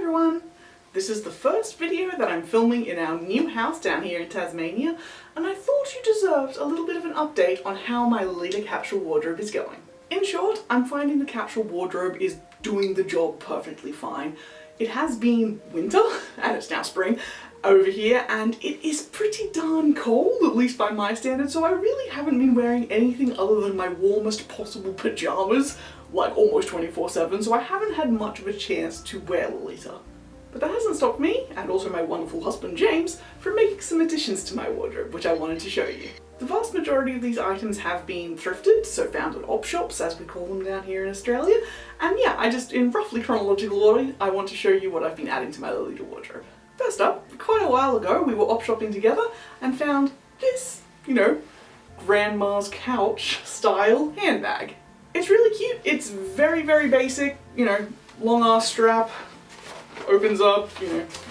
everyone! This is the first video that I'm filming in our new house down here in Tasmania, and I thought you deserved a little bit of an update on how my Lolita capsule wardrobe is going. In short, I'm finding the capsule wardrobe is doing the job perfectly fine. It has been winter, and it's now spring, over here, and it is pretty darn cold, at least by my standards, so I really haven't been wearing anything other than my warmest possible pajamas, like almost 24/7, so I haven't had much of a chance to wear Lolita. But that hasn't stopped me, and also my wonderful husband James, from making some additions to my wardrobe, which I wanted to show you. The vast majority of these items have been thrifted, so found at Opshops, as we call them down here in Australia, and yeah, in roughly chronological order, I want to show you what I've been adding to my Lolita wardrobe. First up, quite a while ago, we were op-shopping together and found this, grandma's couch style handbag. It's really cute. It's very, very basic, long ass strap, opens up,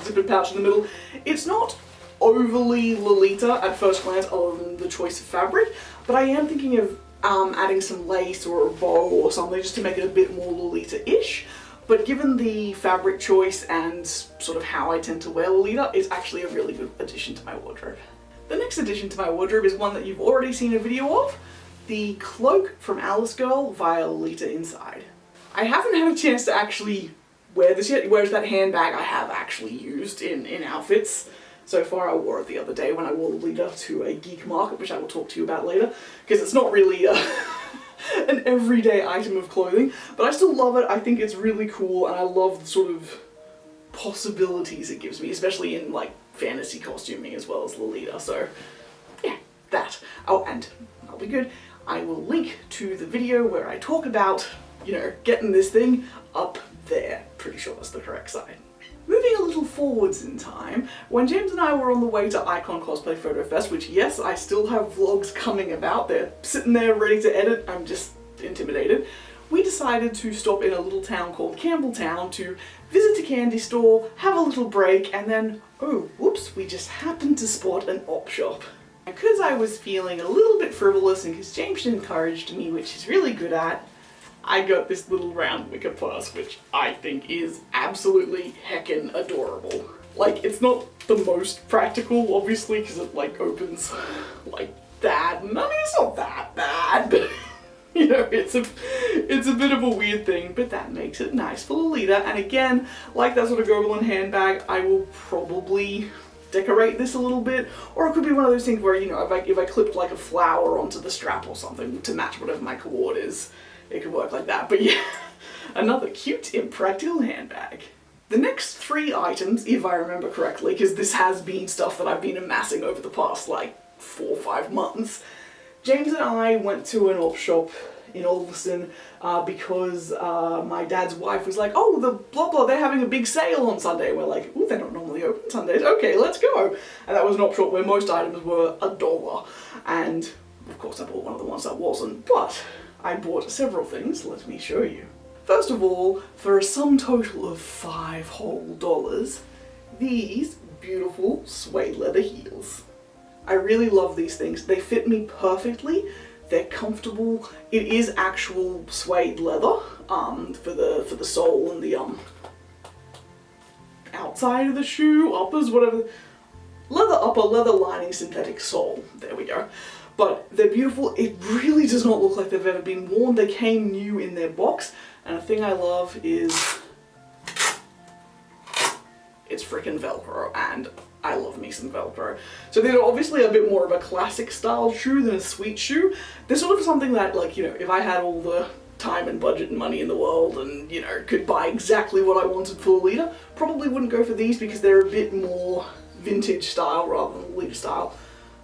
zippered pouch in the middle. It's not overly Lolita at first glance other than the choice of fabric, but I am thinking of adding some lace or a bow or something just to make it a bit more Lolita-ish. But given the fabric choice and sort of how I tend to wear Lolita, it's actually a really good addition to my wardrobe. The next addition to my wardrobe is one that you've already seen a video of, the cloak from Alice Girl via Lolita inside. I haven't had a chance to actually wear this yet, whereas that handbag I have actually used in outfits. So far I wore it the other day when I wore Lolita to a geek market, which I will talk to you about later, because it's not really an everyday item of clothing, but I still love it. I think it's really cool, and I love the sort of possibilities it gives me, especially in like fantasy costuming as well as Lolita. So yeah, that. Oh, and I'll be good. I will link to the video where I talk about, getting this thing up there. Pretty sure that's the correct side. Moving a little forwards in time, when James and I were on the way to Icon Cosplay Photo Fest, which yes, I still have vlogs coming about, they're sitting there ready to edit, I'm just intimidated, we decided to stop in a little town called Campbelltown to visit a candy store, have a little break, and then, oh, whoops, we just happened to spot an Opshop. Because I was feeling a little bit frivolous and because James encouraged me, which he's really good at, I got this little round wicker purse, which I think is absolutely heckin' adorable. Like, it's not the most practical, obviously, because it, opens like that. And I mean, it's not that bad, but, it's a bit of a weird thing, but that makes it nice for Lolita. And again, like that sort of Gobelin handbag, I will probably decorate this a little bit, or it could be one of those things where, if I clipped like a flower onto the strap or something to match whatever my cord is, it could work like that. But yeah, another cute, impractical handbag. The next three items, if I remember correctly, because this has been stuff that I've been amassing over the past 4 or 5 months, James and I went to an Opshop in Alderson because my dad's wife was like, oh, the blah blah, they're having a big sale on Sunday. And we're like, ooh, they're not normally open Sundays. Okay, let's go. And that was an Opshop where most items were $1. And of course I bought one of the ones that wasn't, but I bought several things, let me show you. First of all, for a sum total of $5 whole, these beautiful suede leather heels. I really love these things. They fit me perfectly, they're comfortable. It is actual suede leather for the sole and the outside of the shoe, uppers, whatever. Leather upper, leather lining, synthetic sole. There we go. But they're beautiful. It really does not look like they've ever been worn. They came new in their box, and a thing I love is it's freaking Velcro, and I love me some Velcro. So they're obviously a bit more of a classic style shoe than a sweet shoe. They're sort of something that, if I had all the time and budget and money in the world and, could buy exactly what I wanted for Lolita, probably wouldn't go for these because they're a bit more vintage style rather than Lolita style.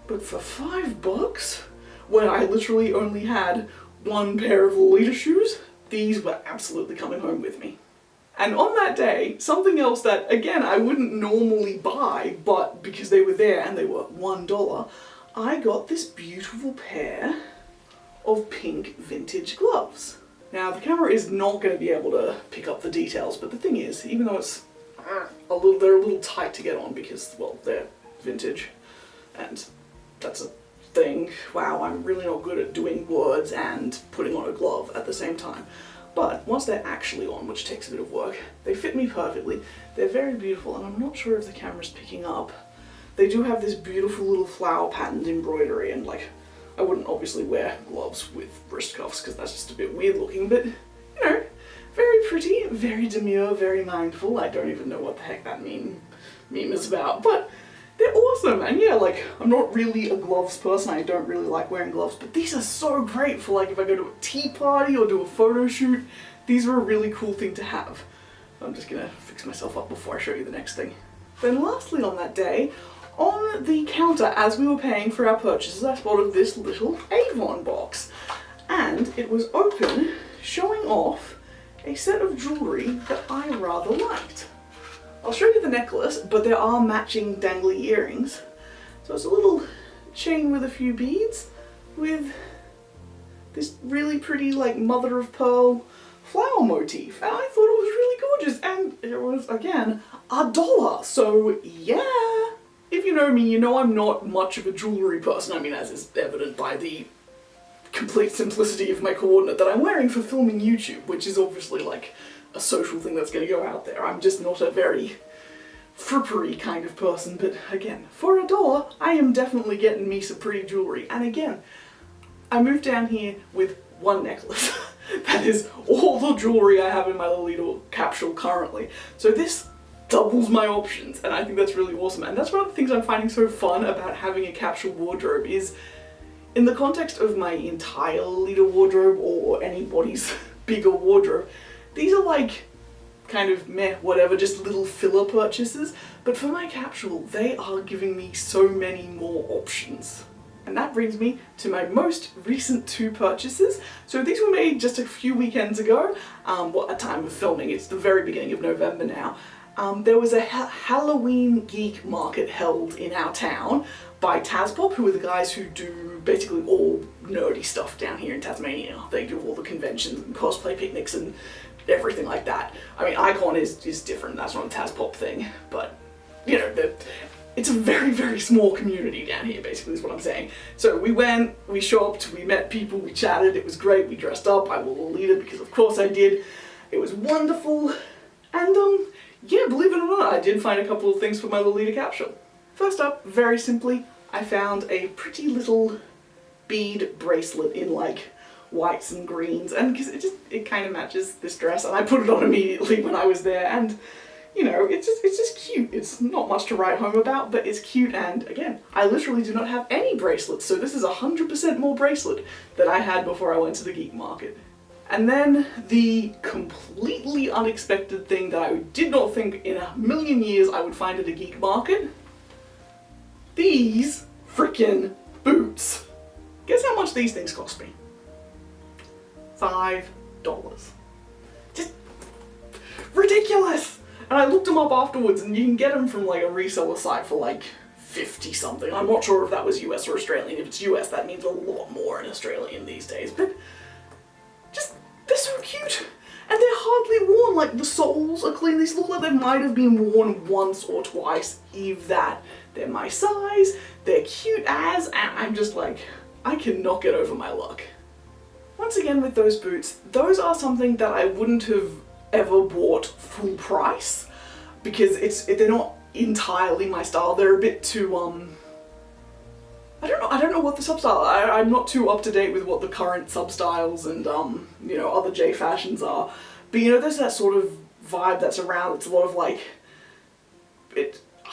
But for $5, when I literally only had one pair of Lolita shoes, these were absolutely coming home with me. And on that day, something else that, again, I wouldn't normally buy, but because they were there and they were $1, I got this beautiful pair of pink vintage gloves. Now, the camera is not going to be able to pick up the details, but the thing is, even though it's they're a little tight to get on because, well, they're vintage, and that's a thing. Wow, I'm really not good at doing words and putting on a glove at the same time. But once they're actually on, which takes a bit of work, they fit me perfectly. They're very beautiful, and I'm not sure if the camera's picking up. They do have this beautiful little flower patterned embroidery, and like, I wouldn't obviously wear gloves with wrist cuffs because that's just a bit weird looking, but you know, very pretty, very demure, very mindful. I don't even know what the heck that meme is about, but they're awesome. And yeah, like, I'm not really a gloves person, I don't really like wearing gloves, but these are so great for like if I go to a tea party or do a photo shoot. These are a really cool thing to have. I'm just gonna fix myself up before I show you the next thing. Then lastly on that day, on the counter as we were paying for our purchases, I spotted this little Avon box. And it was open, showing off a set of jewellery that I rather liked. I'll show you the necklace, but there are matching dangly earrings. So it's a little chain with a few beads with this really pretty like mother of pearl flower motif. And I thought it was really gorgeous, and it was, again, $1. So yeah. If you know me, you know I'm not much of a jewellery person. I mean, as is evident by the complete simplicity of my coordinate that I'm wearing for filming YouTube, which is obviously like a social thing that's going to go out there. I'm just not a very frippery kind of person, but again, for $1, I am definitely getting me some pretty jewellery. And again, I moved down here with one necklace. That is all the jewellery I have in my Lolita capsule currently. So this doubles my options, and I think that's really awesome. And that's one of the things I'm finding so fun about having a capsule wardrobe is, in the context of my entire Lolita wardrobe or anybody's bigger wardrobe, these are like kind of meh, whatever, just little filler purchases. But for my capsule, they are giving me so many more options. And that brings me to my most recent 2 purchases. So these were made just a few weekends ago. Well, at time of filming, it's the very beginning of November now. There was a Halloween geek market held in our town by Taspop, who are the guys who do basically all nerdy stuff down here in Tasmania. They do all the conventions and cosplay picnics and everything like that. I mean, Icon is different, that's not a Taspop thing, but you know, it's a very, very small community down here, basically, is what I'm saying. So we went, we shopped, we met people, we chatted, it was great, we dressed up, I wore Lolita because of course I did. It was wonderful, and yeah, believe it or not, I did find a couple of things for my Lolita capsule. First up, very simply, I found a pretty little bead bracelet in like whites and greens, and because it kind of matches this dress, and I put it on immediately when I was there, and you know, it's just cute. It's not much to write home about, but it's cute, and again, I literally do not have any bracelets, so this is 100% more bracelet than I had before I went to the geek market. And then the completely unexpected thing that I did not think in a million years I would find at a geek market. These frickin' boots. Guess how much these things cost me? $5. Just ridiculous! And I looked them up afterwards, and you can get them from like a reseller site for like 50 something. I'm not sure if that was US or Australian. If it's US, that means a lot more in Australian these days, but just, they're so cute. And they're hardly worn, like the soles are clean. These look like they might have been worn once or twice, if that. They're my size, they're cute as, and I'm just like, I cannot get over my luck. Once again with those boots, those are something that I wouldn't have ever bought full price, because they're not entirely my style. They're a bit too, I don't know what the substyle, I'm not too up to date with what the current substyles and, you know, other J fashions are. But you know, there's that sort of vibe that's around. It's a lot of like,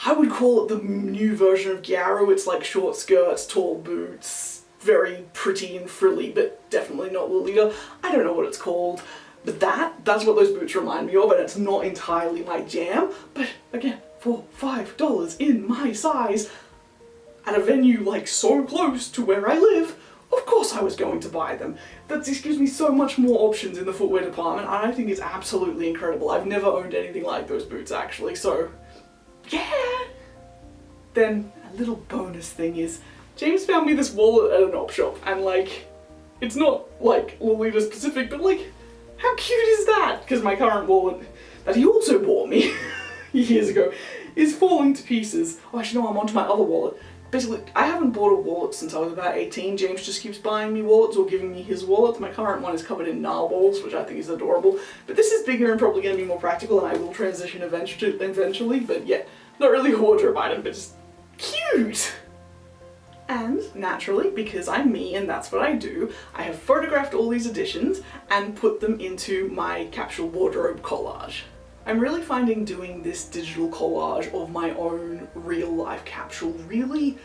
I would call it the new version of Gyaro. It's like short skirts, tall boots, very pretty and frilly, but definitely not Lolita. I don't know what it's called. But that's what those boots remind me of, and it's not entirely my jam. But again, for $5 in my size, at a venue like so close to where I live, of course I was going to buy them. That just gives me so much more options in the footwear department, and I think it's absolutely incredible. I've never owned anything like those boots actually, so yeah! Then a little bonus thing is, James found me this wallet at an Opshop, and like, it's not like Lolita specific, but like, how cute is that? Because my current wallet that he also bought me years ago is falling to pieces. Oh, actually no, I'm onto my other wallet. basically, I haven't bought a wallet since I was about 18. James just keeps buying me wallets or giving me his wallets. My current one is covered in narwhals, which I think is adorable. But this is bigger and probably going to be more practical, and I will transition eventually. But yeah, not really a wardrobe item, but just cute! And naturally, because I'm me and that's what I do, I have photographed all these editions and put them into my capsule wardrobe collage. I'm really finding doing this digital collage of my own real life capsule really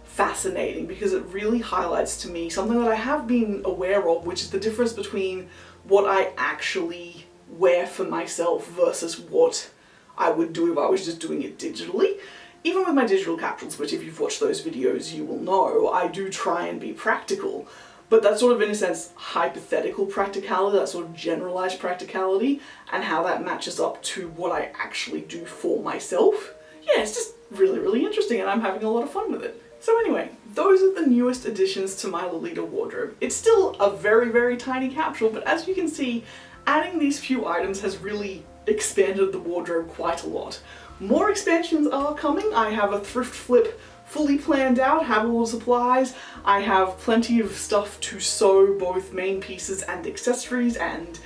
fascinating, because it really highlights to me something that I have been aware of, which is the difference between what I actually wear for myself versus what I would do if I was just doing it digitally. Even with my digital capsules, which if you've watched those videos you will know, I do try and be practical. But that's sort of, in a sense, hypothetical practicality, that sort of generalized practicality, and how that matches up to what I actually do for myself. Yeah, it's just really, really interesting, and I'm having a lot of fun with it. So anyway, those are the newest additions to my Lolita wardrobe. It's still a very, very tiny capsule, but as you can see, adding these few items has really expanded the wardrobe quite a lot. More expansions are coming. I have a thrift flip fully planned out, have all the supplies. I have plenty of stuff to sew both main pieces and accessories, and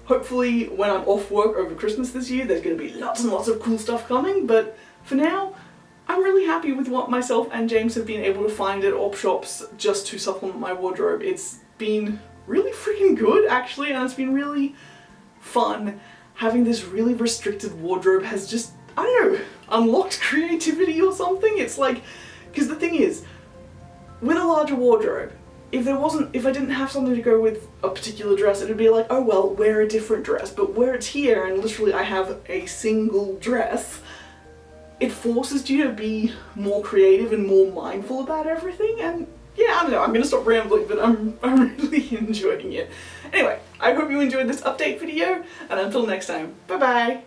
hopefully when I'm off work over Christmas this year there's going to be lots and lots of cool stuff coming, but for now I'm really happy with what myself and James have been able to find at Opshops just to supplement my wardrobe. It's been really freaking good actually, and it's been really fun. Having this really restricted wardrobe has just, I don't know, unlocked creativity or something. It's like, because the thing is, with a larger wardrobe, if I didn't have something to go with a particular dress, it would be like, oh well, wear a different dress. But where it's here, and literally I have a single dress, it forces you to be more creative and more mindful about everything, and yeah, I don't know, I'm gonna stop rambling, but I'm really enjoying it. Anyway, I hope you enjoyed this update video, and until next time, bye bye!